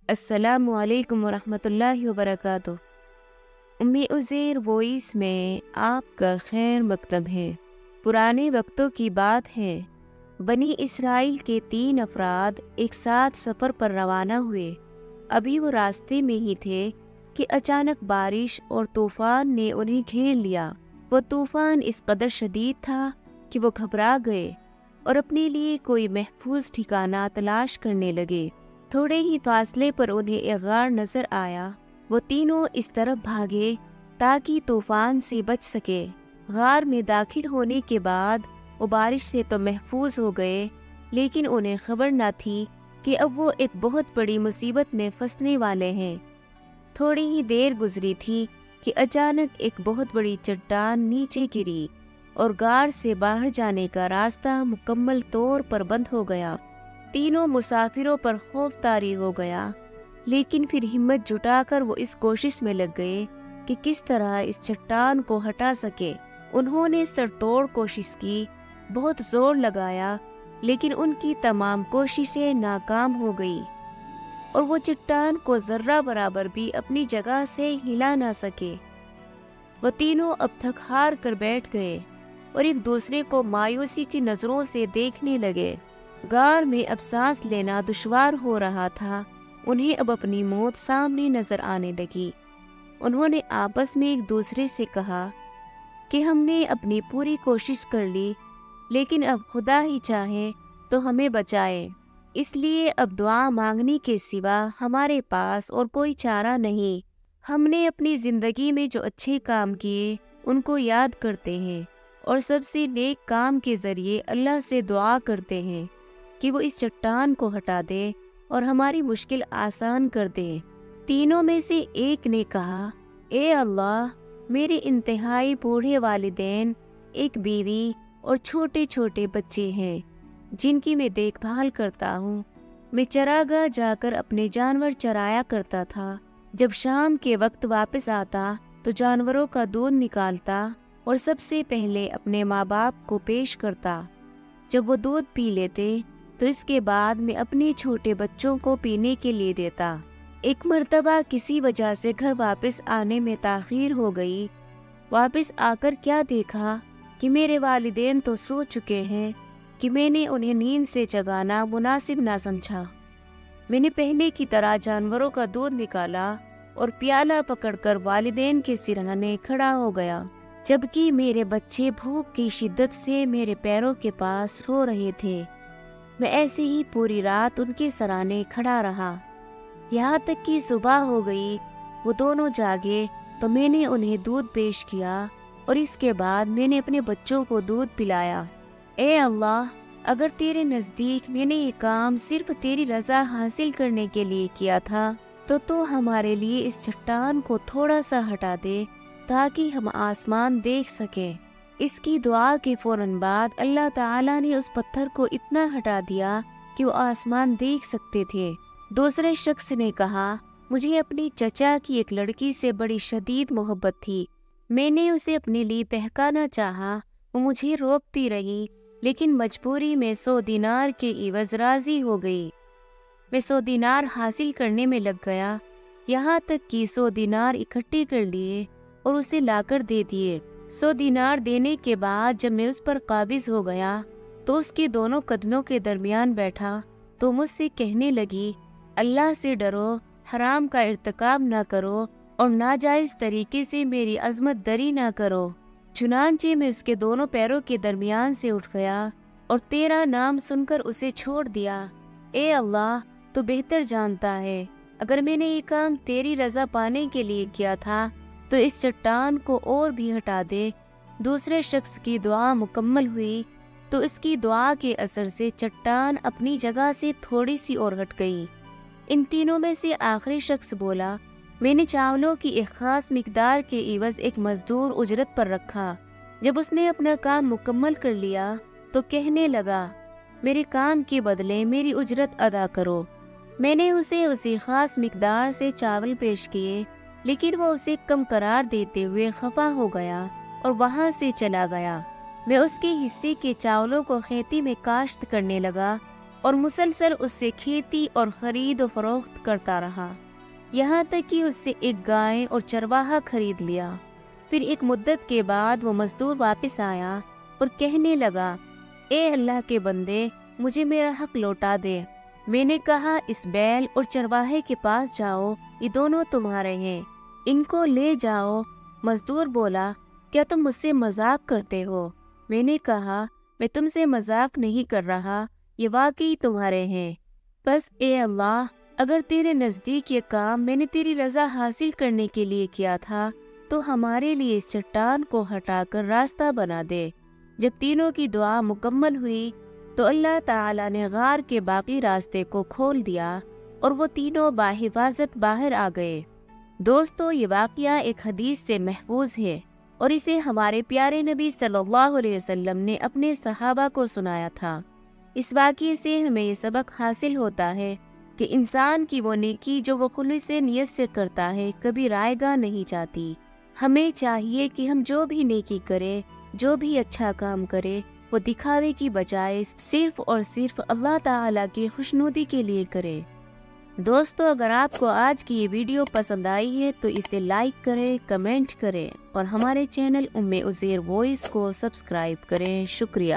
السلام علیکم ورحمۃ اللہ وبرکاتہ۔ امی عزیر وائس میں آپ کا خیر مقدم ہے۔ پرانے وقتوں کی بات ہے، بنی اسرائیل کے 3 افراد ایک ساتھ سفر پر روانہ ہوئے۔ ابھی وہ راستے میں ہی تھے کہ اچانک بارش اور طوفان نے انہیں گھیر لیا۔ وہ طوفان اس قدر شدید تھا کہ وہ گھبرا گئے اور اپنے لیے کوئی محفوظ ٹھکانہ تلاش کرنے لگے۔ تھوڑے ہی فاصلے پر انہیں ایک غار نظر آیا۔ وہ تینوں اس طرف بھاگے تاکہ طوفان سے بچ سکے۔ غار میں داخل ہونے کے بعد وہ بارش سے تو محفوظ ہو گئے، لیکن انہیں خبر نہ تھی کہ اب وہ ایک بہت بڑی مصیبت میں پھنسنے والے ہیں۔ تھوڑی ہی دیر گزری تھی کہ اچانک ایک بہت بڑی چٹان نیچے گری اور غار سے باہر جانے کا راستہ مکمل طور پر بند ہو گیا۔ تینوں مسافروں پر خوف طاری ہو گیا، لیکن پھر ہمت جٹا کر وہ اس کوشش میں لگ گئے کہ کس طرح اس چٹان کو ہٹا سکے۔ انہوں نے سر توڑ کوشش کی، بہت زور لگایا، لیکن ان کی تمام کوششیں ناکام ہو گئی اور وہ چٹان کو ذرہ برابر بھی اپنی جگہ سے ہلا نہ سکے۔ وہ تینوں اب تھک ہار کر بیٹھ گئے اور ایک دوسرے کو مایوسی کی نظروں سے دیکھنے لگے۔ غار میں اب سانس لینا دشوار ہو رہا تھا۔ انہیں اب اپنی موت سامنے نظر آنے لگی۔ انہوں نے آپس میں ایک دوسرے سے کہا کہ ہم نے اپنی پوری کوشش کر لی، لیکن اب خدا ہی چاہے تو ہمیں بچائے۔ اس لیے اب دعا مانگنے کے سوا ہمارے پاس اور کوئی چارہ نہیں۔ ہم نے اپنی زندگی میں جو اچھے کام کیے ان کو یاد کرتے ہیں اور سب سے نیک کام کے ذریعے اللہ سے دعا کرتے ہیں کہ وہ اس چٹان کو ہٹا دے اور ہماری مشکل آسان کر دے۔ تینوں میں سے ایک نے کہا، اے اللہ، میرے انتہائی بوڑھے والدین، ایک بیوی اور چھوٹے چھوٹے بچے ہیں جن کی میں دیکھ بھال کرتا ہوں۔ میں چراگاہ جا کر اپنے جانور چرایا کرتا تھا۔ جب شام کے وقت واپس آتا تو جانوروں کا دودھ نکالتا اور سب سے پہلے اپنے ماں باپ کو پیش کرتا۔ جب وہ دودھ پی لیتے تو اس کے بعد میں اپنے چھوٹے بچوں کو پینے کے لیے دیتا۔ ایک مرتبہ کسی وجہ سے گھر واپس آنے میں تاخیر ہو گئی۔ واپس آ کر کیا دیکھا کہ میرے والدین تو سو چکے ہیں کہ میں نے انہیں نیند سے جگانا مناسب نہ سمجھا۔ میں نے پہلے کی طرح جانوروں کا دودھ نکالا اور پیالہ پکڑ کر والدین کے سرہانے کھڑا ہو گیا، جبکہ میرے بچے بھوک کی شدت سے میرے پیروں کے پاس رو رہے تھے۔ میں ایسے ہی پوری رات ان کے سرانے کھڑا رہا، یہاں تک کہ صبح ہو گئی۔ وہ دونوں جاگے تو میں نے انہیں دودھ پیش کیا اور اس کے بعد میں نے اپنے بچوں کو دودھ پلایا۔ اے اللہ، اگر تیرے نزدیک میں نے یہ کام صرف تیری رضا حاصل کرنے کے لیے کیا تھا تو ہمارے لیے اس چٹان کو تھوڑا سا ہٹا دے تاکہ ہم آسمان دیکھ سکیں۔ اس کی دعا کے فوراً بعد اللہ تعالیٰ نے اس پتھر کو اتنا ہٹا دیا کہ وہ آسمان دیکھ سکتے تھے۔ دوسرے شخص نے کہا، مجھے اپنی چچا کی ایک لڑکی سے بڑی شدید محبت تھی۔ میں نے اسے اپنے لیے بہکانا چاہا، وہ مجھے روکتی رہی، لیکن مجبوری میں 100 دینار کے عوض راضی ہو گئی۔ میں 100 دینار حاصل کرنے میں لگ گیا، یہاں تک کہ 100 دینار اکٹھے کر لیے اور اسے لا کر دے دیے۔ 100 دینار دینے کے بعد جب میں اس پر قابض ہو گیا تو اس کے دونوں قدموں کے درمیان بیٹھا تو مجھ سے کہنے لگی، اللہ سے ڈرو، حرام کا ارتکاب نہ کرو اور ناجائز طریقے سے میری عظمت دری نہ کرو۔ چنانچہ میں اس کے دونوں پیروں کے درمیان سے اٹھ گیا اور تیرا نام سن کر اسے چھوڑ دیا۔ اے اللہ، تو بہتر جانتا ہے، اگر میں نے یہ کام تیری رضا پانے کے لیے کیا تھا تو اس چٹان کو اور بھی ہٹا دے۔ دوسرے شخص کی دعا مکمل ہوئی تو اس کی دعا کے اثر سے چٹان اپنی جگہ سے تھوڑی سی اور ہٹ گئی۔ ان تینوں میں سے آخری شخص بولا، میں نے چاولوں کی ایک خاص مقدار کے عوض ایک مزدور اجرت پر رکھا۔ جب اس نے اپنا کام مکمل کر لیا تو کہنے لگا، میرے کام کے بدلے میری اجرت ادا کرو۔ میں نے اسے اسی خاص مقدار سے چاول پیش کیے، لیکن وہ اسے کم قرار دیتے ہوئے خفا ہو گیا اور وہاں سے چلا گیا۔ میں اس کے حصے کے چاولوں کو کھیتی میں کاشت کرنے لگا اور مسلسل اس سے کھیتی اور خرید و فروخت کرتا رہا، یہاں تک کہ اس سے ایک گائے اور چرواہا خرید لیا۔ پھر ایک مدت کے بعد وہ مزدور واپس آیا اور کہنے لگا، اے اللہ کے بندے، مجھے میرا حق لوٹا دے۔ میں نے کہا، اس بیل اور چرواہے کے پاس جاؤ، یہ دونوں تمہارے ہیں، ان کو لے جاؤ۔ مزدور بولا، کیا تم مجھ سے مذاق کرتے ہو؟ میں نے کہا، میں تم سے مذاق نہیں کر رہا، یہ واقعی تمہارے ہیں۔ بس اے اللہ، اگر تیرے نزدیک یہ کام میں نے تیری رضا حاصل کرنے کے لیے کیا تھا تو ہمارے لیے اس چٹان کو ہٹا کر راستہ بنا دے۔ جب تینوں کی دعا مکمل ہوئی تو اللہ تعالیٰ نے غار کے باقی راستے کو کھول دیا اور وہ تینوں بحفاظت باہر آ گئے۔ دوستو، یہ واقعہ ایک حدیث سے محفوظ ہے اور اسے ہمارے پیارے نبی صلی اللہ علیہ وسلم نے اپنے صحابہ کو سنایا تھا۔ اس واقعے سے ہمیں یہ سبق حاصل ہوتا ہے کہ انسان کی وہ نیکی جو وہ خلوص نیت سے کرتا ہے کبھی رائیگاں نہیں جاتی۔ ہمیں چاہیے کہ ہم جو بھی نیکی کریں، جو بھی اچھا کام کریں، وہ دکھاوے کی بجائے صرف اور صرف اللہ تعالیٰ کی خوشنودی کے لیے کریں۔ دوستو، اگر آپ کو آج کی یہ ویڈیو پسند آئی ہے تو اسے لائک کریں، کمنٹ کریں اور ہمارے چینل ام عزیر وائس کو سبسکرائب کریں۔ شکریہ۔